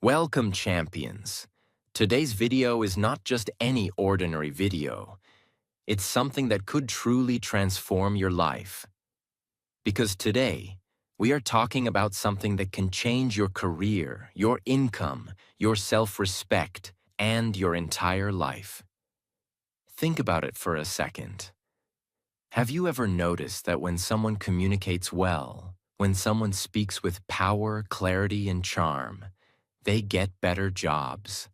Welcome, champions. Today's video is not just any ordinary video. It's something that could truly transform your life. Because today, we are talking about something that can change your career, your income, your self-respect, and your entire life. Think about it for a second. Have you ever noticed that when someone communicates well, when someone speaks with power, clarity, and charm, they get better jobs,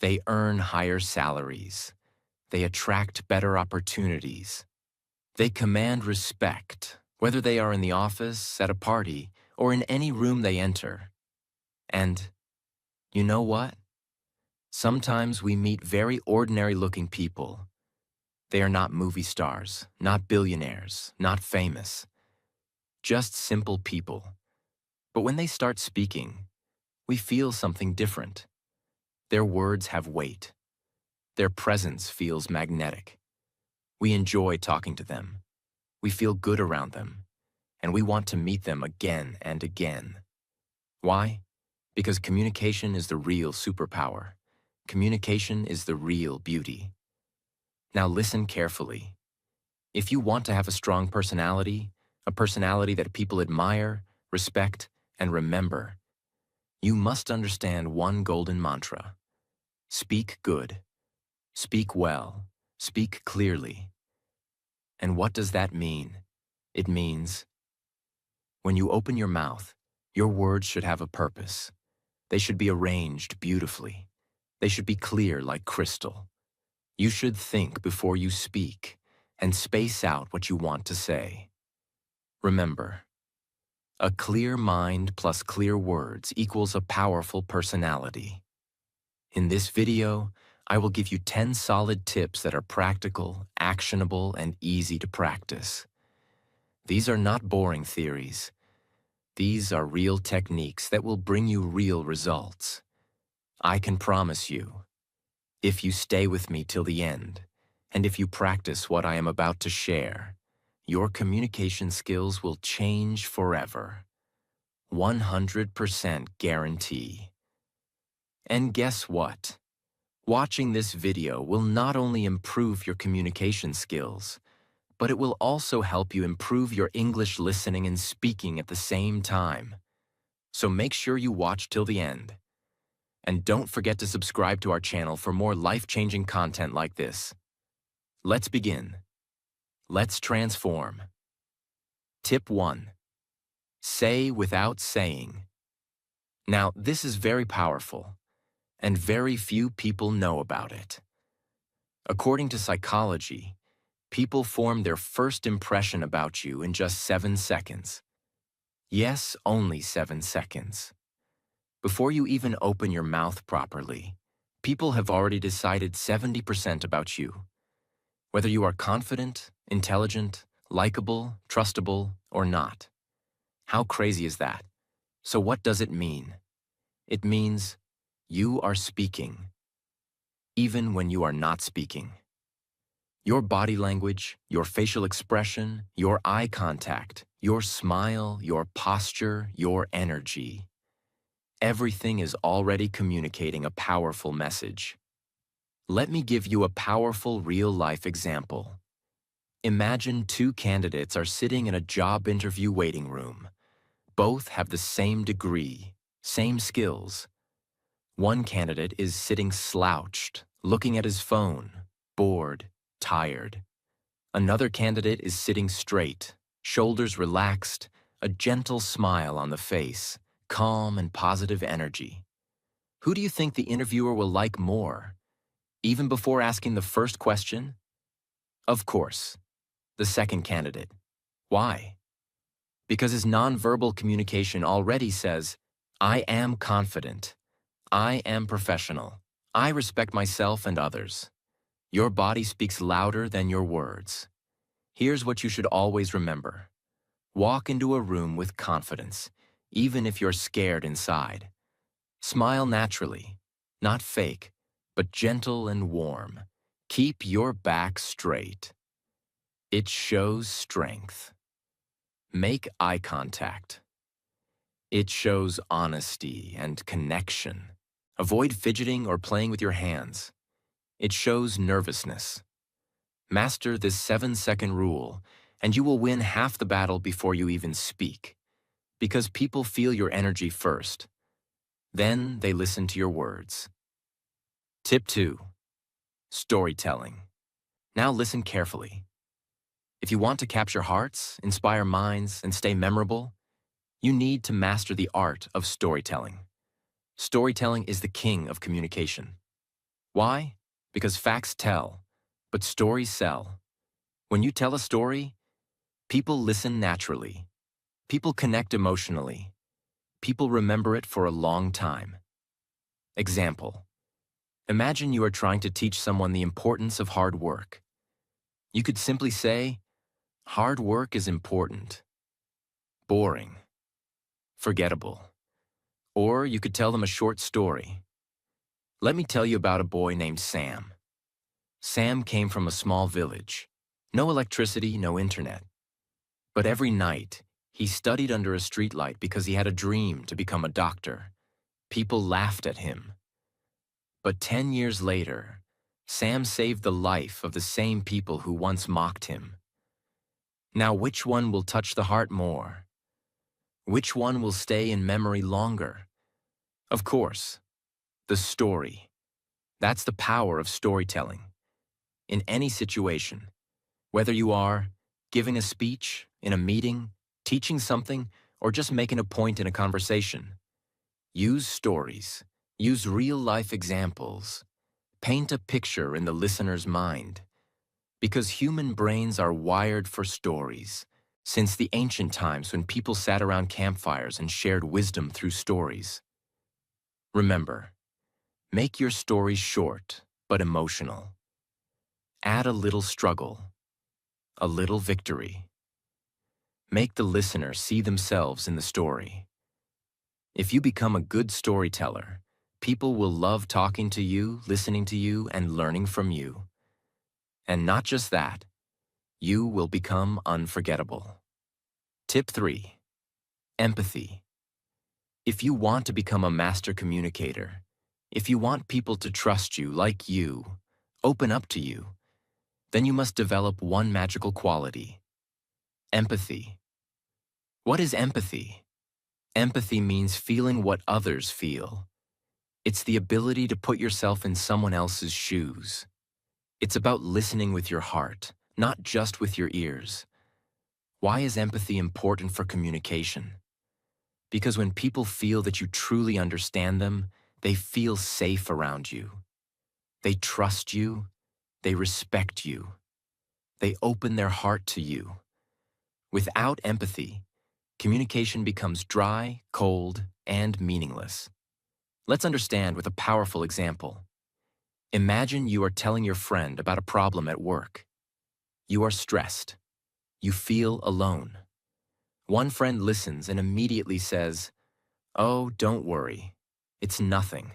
they earn higher salaries, they attract better opportunities, they command respect, whether they are in the office, at a party, or in any room they enter. And you know what? Sometimes we meet very ordinary-looking people. They are not movie stars, not billionaires, not famous, just simple people. But when they start speaking, we feel something different. Their words have weight. Their presence feels magnetic. We enjoy talking to them. We feel good around them. And we want to meet them again and again. Why? Because communication is the real superpower. Communication is the real beauty. Now listen carefully. If you want to have a strong personality, a personality that people admire, respect, and remember, you must understand one golden mantra. Speak good. Speak well. Speak clearly. And what does that mean? It means when you open your mouth, your words should have a purpose. They should be arranged beautifully. They should be clear like crystal. You should think before you speak and space out what you want to say. Remember, a clear mind plus clear words equals a powerful personality. In this video, I will give you 10 solid tips that are practical, actionable, and easy to practice. These are not boring theories. These are real techniques that will bring you real results. I can promise you, if you stay with me till the end, and if you practice what I am about to share, your communication skills will change forever. 100% guarantee. And guess what? Watching this video will not only improve your communication skills, but it will also help you improve your English listening and speaking at the same time. So make sure you watch till the end. And don't forget to subscribe to our channel for more life-changing content like this. Let's begin. Let's transform. Tip 1. Say without saying. Now, this is very powerful, and very few people know about it. According to psychology, people form their first impression about you in just 7 seconds. Yes, only 7 seconds. Before you even open your mouth properly, people have already decided 70% about you. Whether you are confident, intelligent, likable, trustable, or not. How crazy is that? So what does it mean? It means you are speaking, even when you are not speaking. Your body language, your facial expression, your eye contact, your smile, your posture, your energy. Everything is already communicating a powerful message. Let me give you a powerful real-life example. Imagine 2 candidates are sitting in a job interview waiting room. Both have the same degree, same skills. One candidate is sitting slouched, looking at his phone, bored, tired. Another candidate is sitting straight, shoulders relaxed, a gentle smile on the face, calm and positive energy. Who do you think the interviewer will like more? Even before asking the first question? Of course, the second candidate. Why? Because his nonverbal communication already says, I am confident. I am professional. I respect myself and others. Your body speaks louder than your words. Here's what you should always remember. Walk into a room with confidence, even if you're scared inside. Smile naturally, not fake, but gentle and warm. Keep your back straight. It shows strength. Make eye contact. It shows honesty and connection. Avoid fidgeting or playing with your hands. It shows nervousness. Master this 7-second rule, and you will win half the battle before you even speak. Because people feel your energy first. Then they listen to your words. Tip 2. Storytelling. Now listen carefully. If you want to capture hearts, inspire minds, and stay memorable, you need to master the art of storytelling. Storytelling is the king of communication. Why? Because facts tell, but stories sell. When you tell a story, people listen naturally. People connect emotionally. People remember it for a long time. Example. Imagine you are trying to teach someone the importance of hard work. You could simply say, hard work is important. Boring. Forgettable. Or you could tell them a short story. Let me tell you about a boy named Sam. Sam came from a small village. No electricity, no internet. But every night, he studied under a streetlight because he had a dream to become a doctor. People laughed at him. But 10 years later, Sam saved the life of the same people who once mocked him. Now, which one will touch the heart more? Which one will stay in memory longer? Of course, the story. That's the power of storytelling. In any situation, whether you are giving a speech, in a meeting, teaching something, or just making a point in a conversation, use stories. Use real-life examples. Paint a picture in the listener's mind. Because human brains are wired for stories. Since the ancient times when people sat around campfires and shared wisdom through stories. Remember, make your stories short but emotional. Add a little struggle, a little victory. Make the listener see themselves in the story. If you become a good storyteller, people will love talking to you, listening to you, and learning from you. And not just that, you will become unforgettable. Tip 3. Empathy. If you want to become a master communicator, if you want people to trust you like you, open up to you, then you must develop one magical quality: empathy. What is empathy? Empathy means feeling what others feel. It's the ability to put yourself in someone else's shoes. It's about listening with your heart, not just with your ears. Why is empathy important for communication? Because when people feel that you truly understand them, they feel safe around you. They trust you. They respect you. They open their heart to you. Without empathy, communication becomes dry, cold, and meaningless. Let's understand with a powerful example. Imagine you are telling your friend about a problem at work. You are stressed. You feel alone. One friend listens and immediately says, "Oh, don't worry. It's nothing.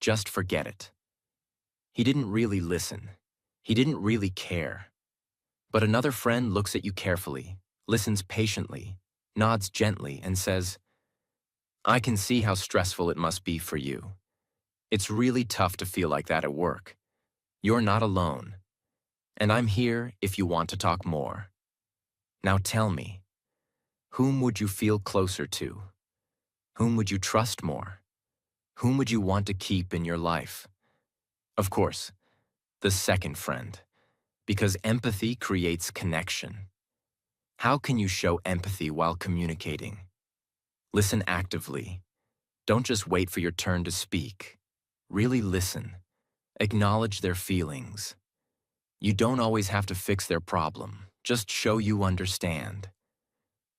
Just forget it." He didn't really listen. He didn't really care. But another friend looks at you carefully, listens patiently, nods gently, and says, "I can see how stressful it must be for you. It's really tough to feel like that at work. You're not alone. And I'm here if you want to talk more. Now tell me, whom would you feel closer to? Whom would you trust more? Whom would you want to keep in your life?" Of course, the second friend, because empathy creates connection. How can you show empathy while communicating? Listen actively. Don't just wait for your turn to speak. Really listen. Acknowledge their feelings. You don't always have to fix their problem. Just show you understand.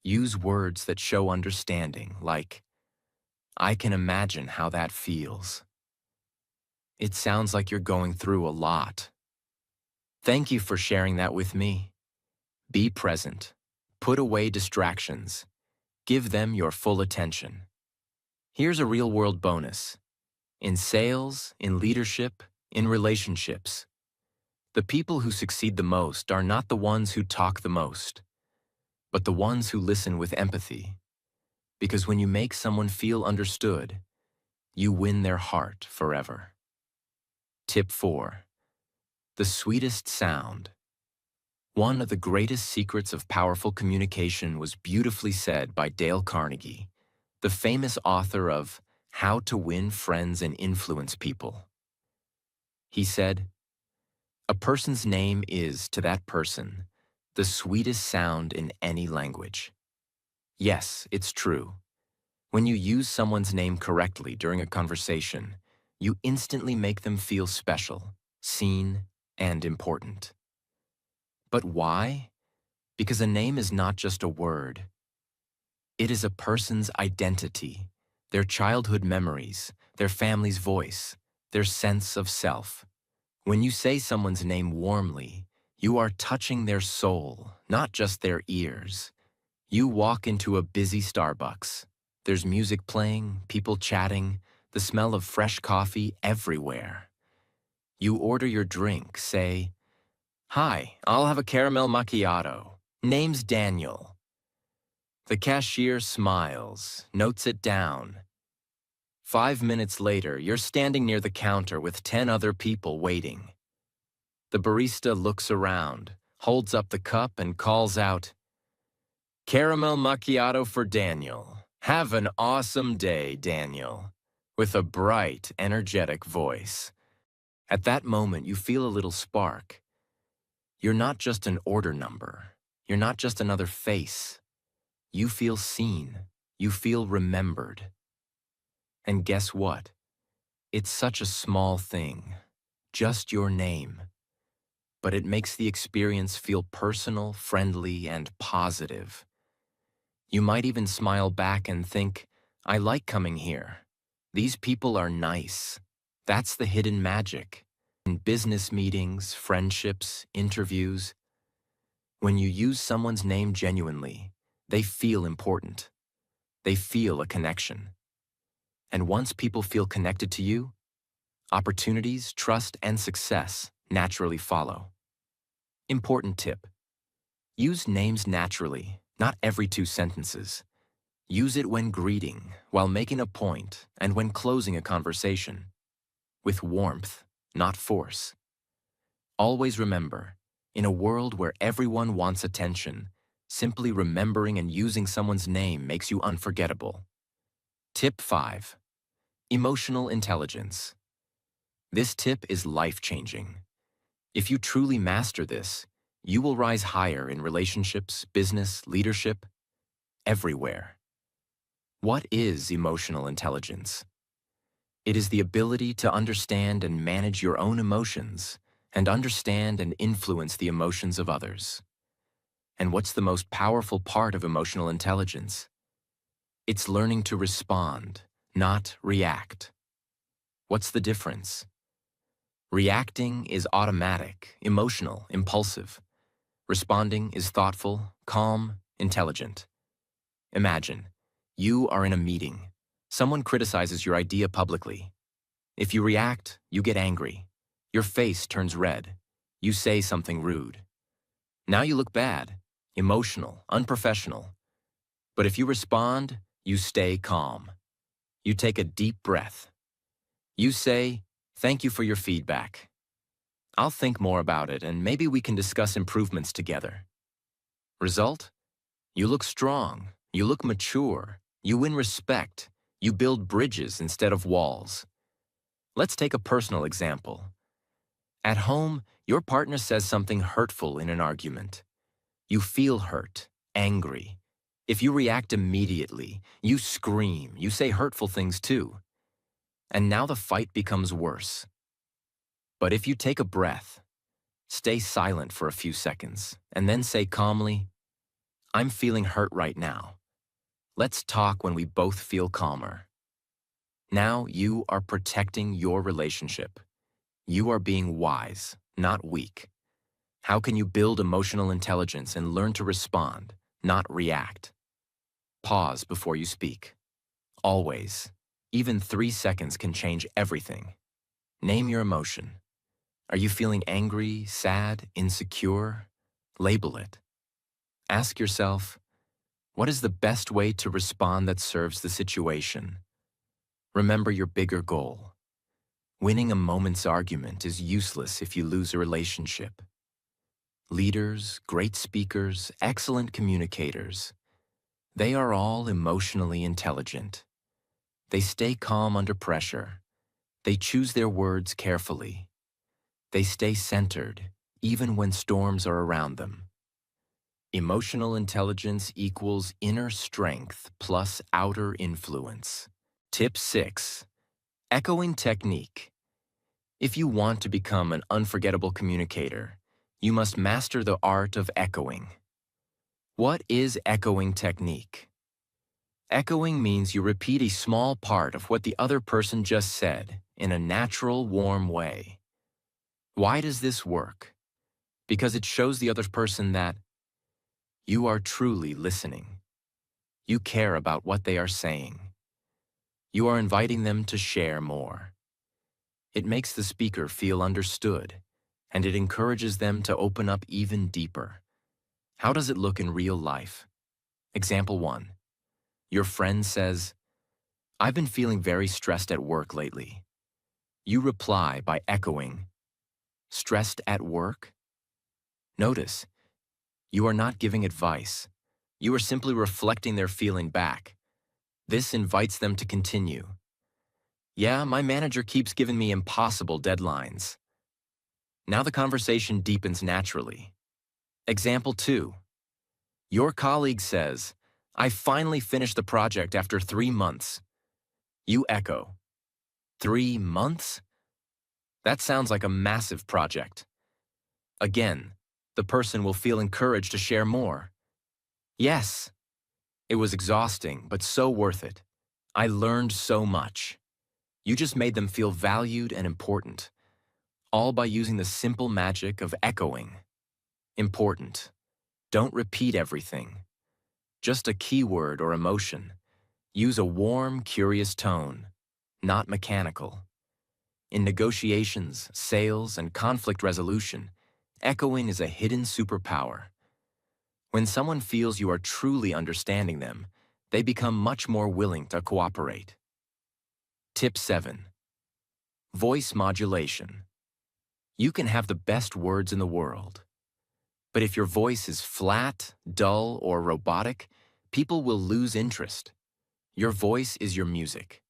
Use words that show understanding, like, "I can imagine how that feels. It sounds like you're going through a lot. Thank you for sharing that with me." Be present. Put away distractions. Give them your full attention. Here's a real-world bonus. In sales, in leadership, in relationships, the people who succeed the most are not the ones who talk the most, but the ones who listen with empathy. Because when you make someone feel understood, you win their heart forever. Tip 4. The sweetest sound. One of the greatest secrets of powerful communication was beautifully said by Dale Carnegie, the famous author of How to Win Friends and Influence People. He said, "A person's name is, to that person, the sweetest sound in any language." Yes, it's true. When you use someone's name correctly during a conversation, you instantly make them feel special, seen, and important. But why? Because a name is not just a word. It is a person's identity, their childhood memories, their family's voice, their sense of self. When you say someone's name warmly, you are touching their soul, not just their ears. You walk into a busy Starbucks. There's music playing, people chatting, the smell of fresh coffee everywhere. You order your drink, say, "Hi, I'll have a caramel macchiato. Name's Daniel." The cashier smiles, notes it down. 5 minutes later, you're standing near the counter with 10 other people waiting. The barista looks around, holds up the cup, and calls out, "Caramel macchiato for Daniel. Have an awesome day, Daniel," with a bright, energetic voice. At that moment, you feel a little spark. You're not just an order number. You're not just another face. You feel seen. You feel remembered. And guess what? It's such a small thing, just your name. But it makes the experience feel personal, friendly, and positive. You might even smile back and think, "I like coming here. These people are nice." That's the hidden magic. In business meetings, friendships, interviews, when you use someone's name genuinely, they feel important. They feel a connection. And once people feel connected to you, opportunities, trust, and success naturally follow. Important tip: use names naturally, not every 2 sentences. Use it when greeting, while making a point, and when closing a conversation. With warmth, not force. Always remember, in a world where everyone wants attention, simply remembering and using someone's name makes you unforgettable. Tip 5. Emotional intelligence. This tip is life-changing. If you truly master this, you will rise higher in relationships, business, leadership, everywhere. What is emotional intelligence? It is the ability to understand and manage your own emotions, and understand and influence the emotions of others. And what's the most powerful part of emotional intelligence? It's learning to respond, not react. What's the difference? Reacting is automatic, emotional, impulsive. Responding is thoughtful, calm, intelligent. Imagine, you are in a meeting. Someone criticizes your idea publicly. If you react, you get angry. Your face turns red. You say something rude. Now you look bad, emotional, unprofessional. But if you respond, you stay calm. You take a deep breath. You say, "Thank you for your feedback. I'll think more about it, and maybe we can discuss improvements together." Result? You look strong. You look mature. You win respect. You build bridges instead of walls. Let's take a personal example. At home, your partner says something hurtful in an argument. You feel hurt, angry. If you react immediately, you scream, you say hurtful things too. And now the fight becomes worse. But if you take a breath, stay silent for a few seconds, and then say calmly, "I'm feeling hurt right now. Let's talk when we both feel calmer." Now you are protecting your relationship. You are being wise, not weak. How can you build emotional intelligence and learn to respond, not react? Pause before you speak. Always. Even 3 seconds can change everything. Name your emotion. Are you feeling angry, sad, insecure? Label it. Ask yourself, what is the best way to respond that serves the situation? Remember your bigger goal. Winning a moment's argument is useless if you lose a relationship. Leaders, great speakers, excellent communicators, they are all emotionally intelligent. They stay calm under pressure. They choose their words carefully. They stay centered, even when storms are around them. Emotional intelligence equals inner strength plus outer influence. Tip 6. Echoing technique. If you want to become an unforgettable communicator, you must master the art of echoing. What is echoing technique? Echoing means you repeat a small part of what the other person just said in a natural, warm way. Why does this work? Because it shows the other person that you are truly listening. You care about what they are saying. You are inviting them to share more. It makes the speaker feel understood, and it encourages them to open up even deeper. How does it look in real life? Example 1. Your friend says, "I've been feeling very stressed at work lately." You reply by echoing, "Stressed at work?" Notice, you are not giving advice. You are simply reflecting their feeling back. This invites them to continue. "Yeah, my manager keeps giving me impossible deadlines." Now the conversation deepens naturally. Example 2. Your colleague says, "I finally finished the project after 3 months." You echo, 3 months? That sounds like a massive project. Again, the person will feel encouraged to share more. "Yes, it was exhausting, but so worth it. I learned so much." You just made them feel valued and important, all by using the simple magic of echoing. Important. Don't repeat everything. Just a keyword or emotion. Use a warm, curious tone, not mechanical. In negotiations, sales, and conflict resolution, echoing is a hidden superpower. When someone feels you are truly understanding them, they become much more willing to cooperate. Tip 7. Voice modulation. You can have the best words in the world, but if your voice is flat, dull, or robotic, people will lose interest. Your voice is your music.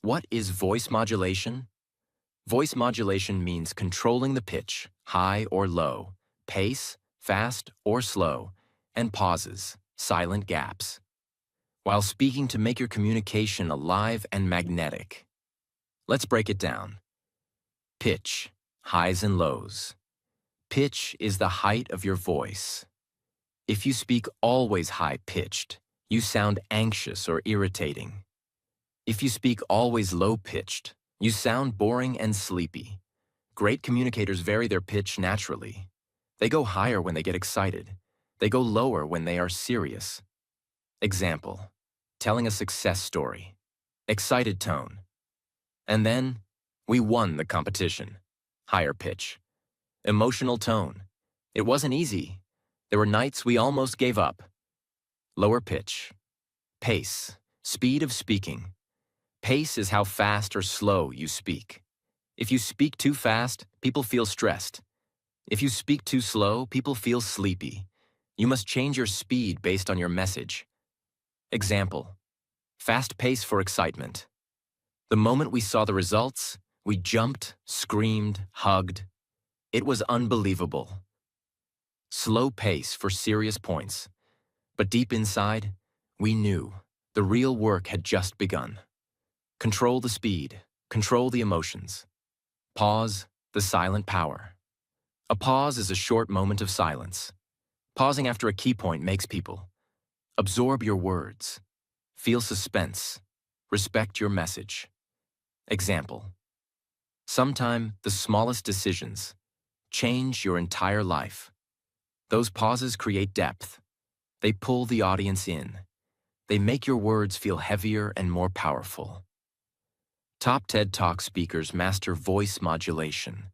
What is voice modulation? Voice modulation means controlling the pitch, high or low, pace, fast or slow, and pauses, silent gaps, while speaking to make your communication alive and magnetic. Let's break it down. Pitch, highs and lows. Pitch is the height of your voice. If you speak always high-pitched, you sound anxious or irritating. If you speak always low-pitched, you sound boring and sleepy. Great communicators vary their pitch naturally. They go higher when they get excited. They go lower when they are serious. Example, telling a success story. Excited tone. And then, we won the competition. Higher pitch. Emotional tone. It wasn't easy. There were nights we almost gave up. Lower pitch. Pace. Speed of speaking. Pace is how fast or slow you speak. If you speak too fast, people feel stressed. If you speak too slow, people feel sleepy. You must change your speed based on your message. Example, fast pace for excitement. The moment we saw the results, we jumped, screamed, hugged. It was unbelievable. Slow pace for serious points. But deep inside, we knew the real work had just begun. Control the speed, control the emotions. Pause, the silent power. A pause is a short moment of silence. Pausing after a key point makes people absorb your words, feel suspense, respect your message. Example, sometime the smallest decisions change your entire life. Those pauses create depth. They pull the audience in. They make your words feel heavier and more powerful. Top TED Talk speakers master voice modulation.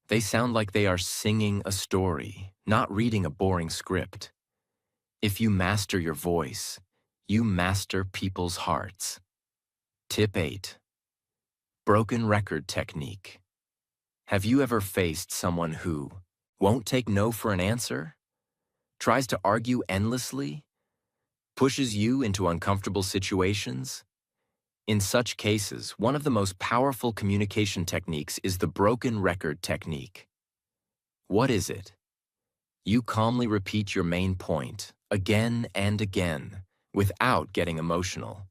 They sound like they are singing a story, not reading a boring script. If you master your voice, you master people's hearts. Tip 8. Broken record technique. Have you ever faced someone who won't take no for an answer, tries to argue endlessly, pushes you into uncomfortable situations? In such cases, one of the most powerful communication techniques is the broken record technique. What is it? You calmly repeat your main point again and again without getting emotional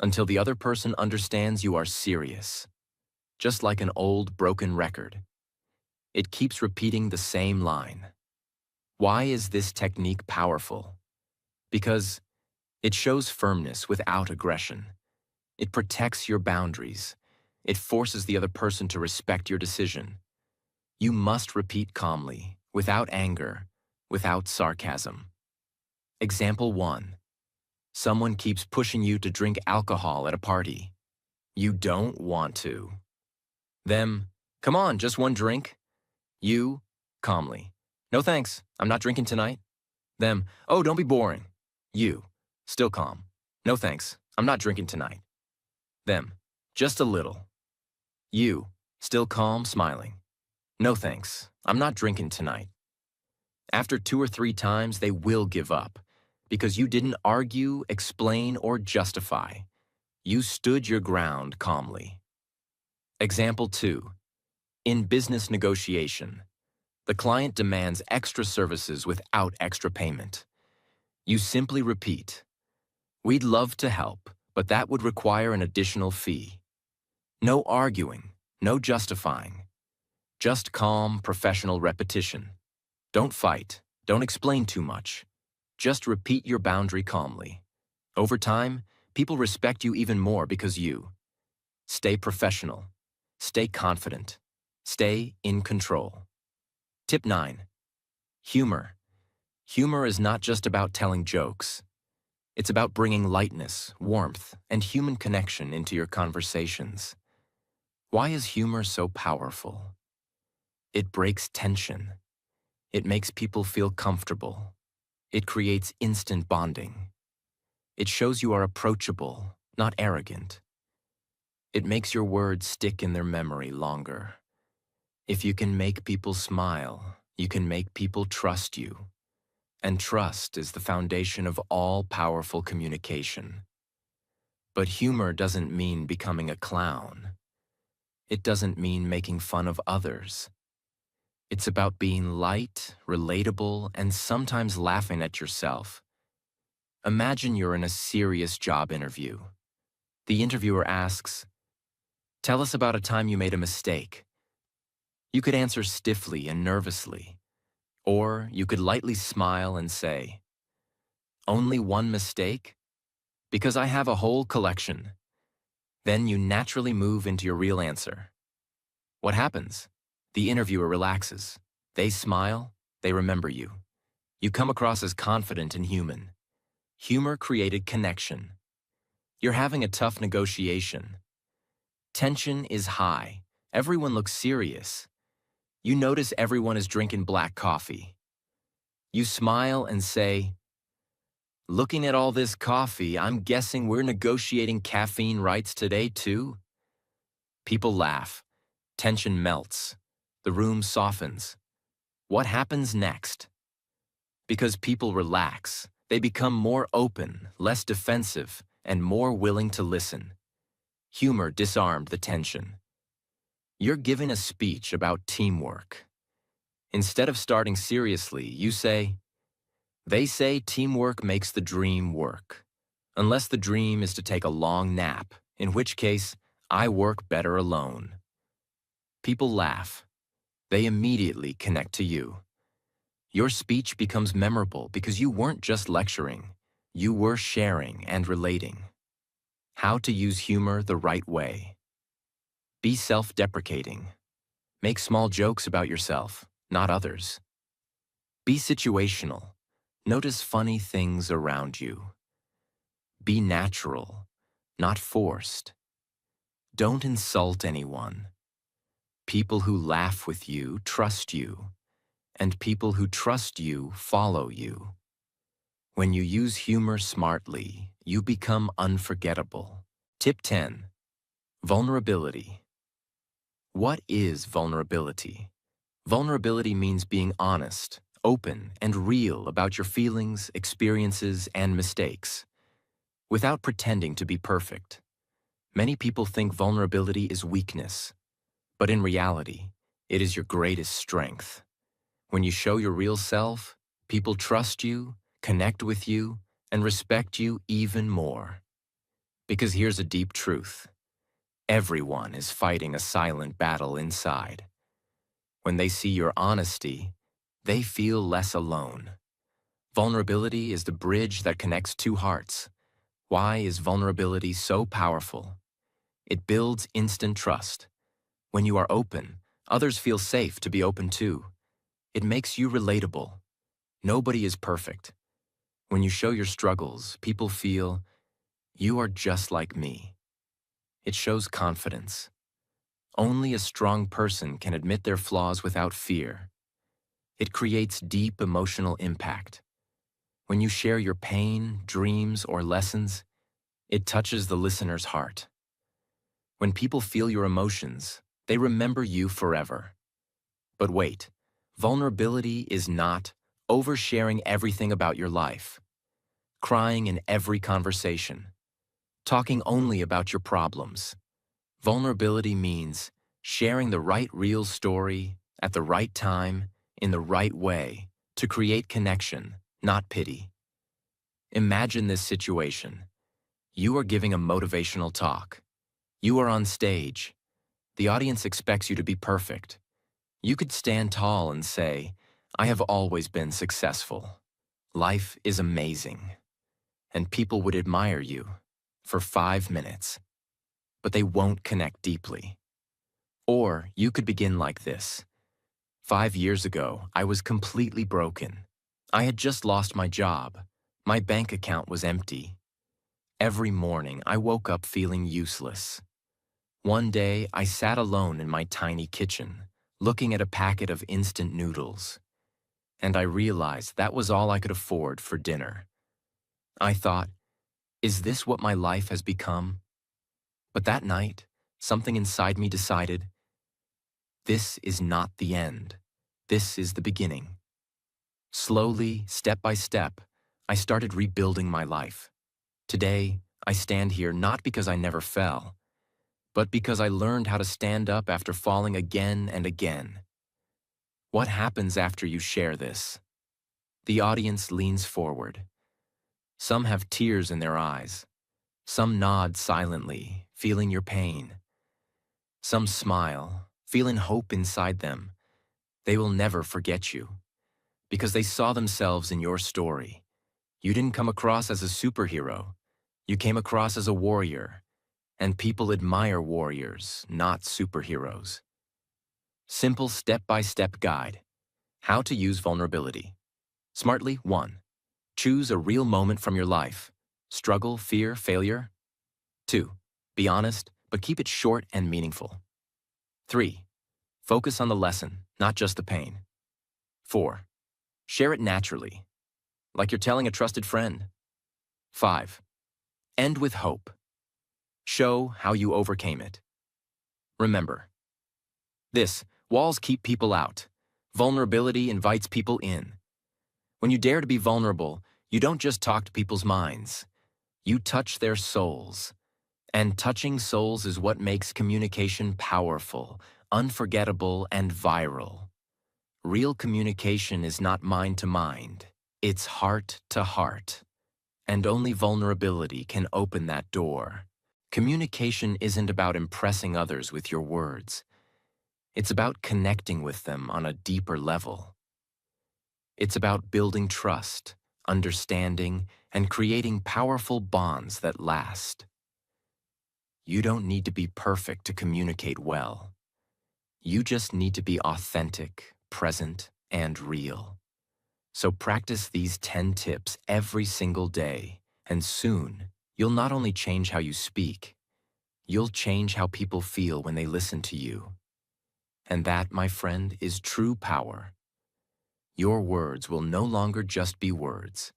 until the other person understands you are serious. Just like an old broken record, it keeps repeating the same line. Why is this technique powerful? Because it shows firmness without aggression. It protects your boundaries. It forces the other person to respect your decision. You must repeat calmly, without anger, without sarcasm. Example 1. Someone keeps pushing you to drink alcohol at a party. You don't want to. Them, come on, just one drink. You, calmly, no thanks, I'm not drinking tonight. Them, oh, don't be boring. You, still calm, no thanks, I'm not drinking tonight. Them, just a little. You, still calm, smiling. No thanks, I'm not drinking tonight. After 2 or 3 times, they will give up because you didn't argue, explain, or justify. You stood your ground calmly. Example 2. In business negotiation, the client demands extra services without extra payment. You simply repeat, "We'd love to help, but that would require an additional fee." No arguing, no justifying. Just calm, professional repetition. Don't fight, don't explain too much. Just repeat your boundary calmly. Over time, people respect you even more because you stay professional, stay confident, stay in control. Tip 9. Humor. Humor is not just about telling jokes. It's about bringing lightness, warmth, and human connection into your conversations. Why is humor so powerful? It breaks tension. It makes people feel comfortable. It creates instant bonding. It shows you are approachable, not arrogant. It makes your words stick in their memory longer. If you can make people smile, you can make people trust you. And trust is the foundation of all powerful communication. But humor doesn't mean becoming a clown. It doesn't mean making fun of others. It's about being light, relatable, and sometimes laughing at yourself. Imagine you're in a serious job interview. The interviewer asks, "Tell us about a time you made a mistake." You could answer stiffly and nervously, or you could lightly smile and say, "Only one mistake? Because I have a whole collection." Then you naturally move into your real answer. What happens? The interviewer relaxes. They smile, they remember you. You come across as confident and human. Humor created connection. You're having a tough negotiation. Tension is high. Everyone looks serious. You notice everyone is drinking black coffee. You smile and say, "Looking at all this coffee, I'm guessing we're negotiating caffeine rights today too?" People laugh. Tension melts. The room softens. What happens next? Because people relax, they become more open, less defensive, and more willing to listen. Humor disarmed the tension. You're giving a speech about teamwork. Instead of starting seriously, you say, "They say teamwork makes the dream work. Unless the dream is to take a long nap, in which case, I work better alone." People laugh. They immediately connect to you. Your speech becomes memorable because you weren't just lecturing. You were sharing and relating. How to use humor the right way. Be self-deprecating. Make small jokes about yourself, not others. Be situational. Notice funny things around you. Be natural, not forced. Don't insult anyone. People who laugh with you trust you, and people who trust you follow you. When you use humor smartly, you become unforgettable. Tip 10. Vulnerability. What is vulnerability? Vulnerability means being honest, open, and real about your feelings, experiences, and mistakes, without pretending to be perfect. Many people think vulnerability is weakness, but in reality, it is your greatest strength. When you show your real self, people trust you, connect with you, and respect you even more. Because here's a deep truth. Everyone is fighting a silent battle inside. When they see your honesty, they feel less alone. Vulnerability is the bridge that connects two hearts. Why is vulnerability so powerful? It builds instant trust. When you are open, others feel safe to be open too. It makes you relatable. Nobody is perfect. When you show your struggles, people feel, you are just like me. It shows confidence. Only a strong person can admit their flaws without fear. It creates deep emotional impact. When you share your pain, dreams, or lessons, it touches the listener's heart. When people feel your emotions, they remember you forever. But wait, vulnerability is not oversharing everything about your life, crying in every conversation, talking only about your problems. Vulnerability means sharing the right real story at the right time in the right way to create connection, not pity. Imagine this situation. You are giving a motivational talk. You are on stage. The audience expects you to be perfect. You could stand tall and say, I have always been successful. Life is amazing. And people would admire you for 5 minutes, but they won't connect deeply. Or you could begin like this. 5 years ago, I was completely broken. I had just lost my job. My bank account was empty. Every morning, I woke up feeling useless. One day, I sat alone in my tiny kitchen, looking at a packet of instant noodles. And I realized that was all I could afford for dinner. I thought, is this what my life has become? But that night, something inside me decided, this is not the end. This is the beginning. Slowly, step by step, I started rebuilding my life. Today, I stand here not because I never fell, but because I learned how to stand up after falling again and again. What happens after you share this? The audience leans forward. Some have tears in their eyes. Some nod silently, feeling your pain. Some smile, feeling hope inside them. They will never forget you, because they saw themselves in your story. You didn't come across as a superhero. You came across as a warrior, and people admire warriors, not superheroes. Simple step-by-step guide. How to use vulnerability. Smartly, 1. Choose a real moment from your life. Struggle, fear, failure. 2. Be honest, but keep it short and meaningful. 3. Focus on the lesson, not just the pain. 4. Share it naturally, like you're telling a trusted friend. 5. End with hope. Show how you overcame it. Remember, walls keep people out. Vulnerability invites people in. When you dare to be vulnerable, you don't just talk to people's minds. You touch their souls. And touching souls is what makes communication powerful, unforgettable, and viral. Real communication is not mind to mind. It's heart to heart. And only vulnerability can open that door. Communication isn't about impressing others with your words. It's about connecting with them on a deeper level. It's about building trust, understanding, and creating powerful bonds that last. You don't need to be perfect to communicate well. You just need to be authentic, present, and real. So practice these 10 tips every single day, and soon, you'll not only change how you speak, you'll change how people feel when they listen to you. And that, my friend, is true power. Your words will no longer just be words.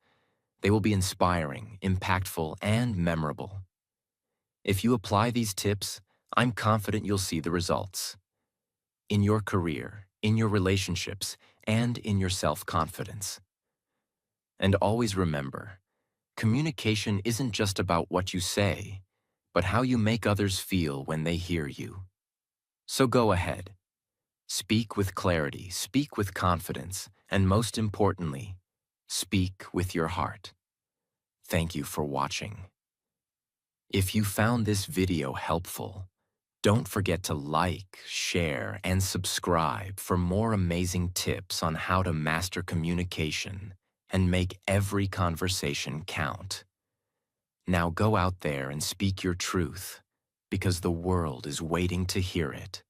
They will be inspiring, impactful, and memorable. If you apply these tips, I'm confident you'll see the results. in your career, in your relationships, and in your self-confidence. And always remember, communication isn't just about what you say, but how you make others feel when they hear you. So go ahead. Speak with clarity, speak with confidence, and most importantly, speak with your heart. Thank you for watching. If you found this video helpful, don't forget to like, share, and subscribe for more amazing tips on how to master communication and make every conversation count. Now go out there and speak your truth, because the world is waiting to hear it.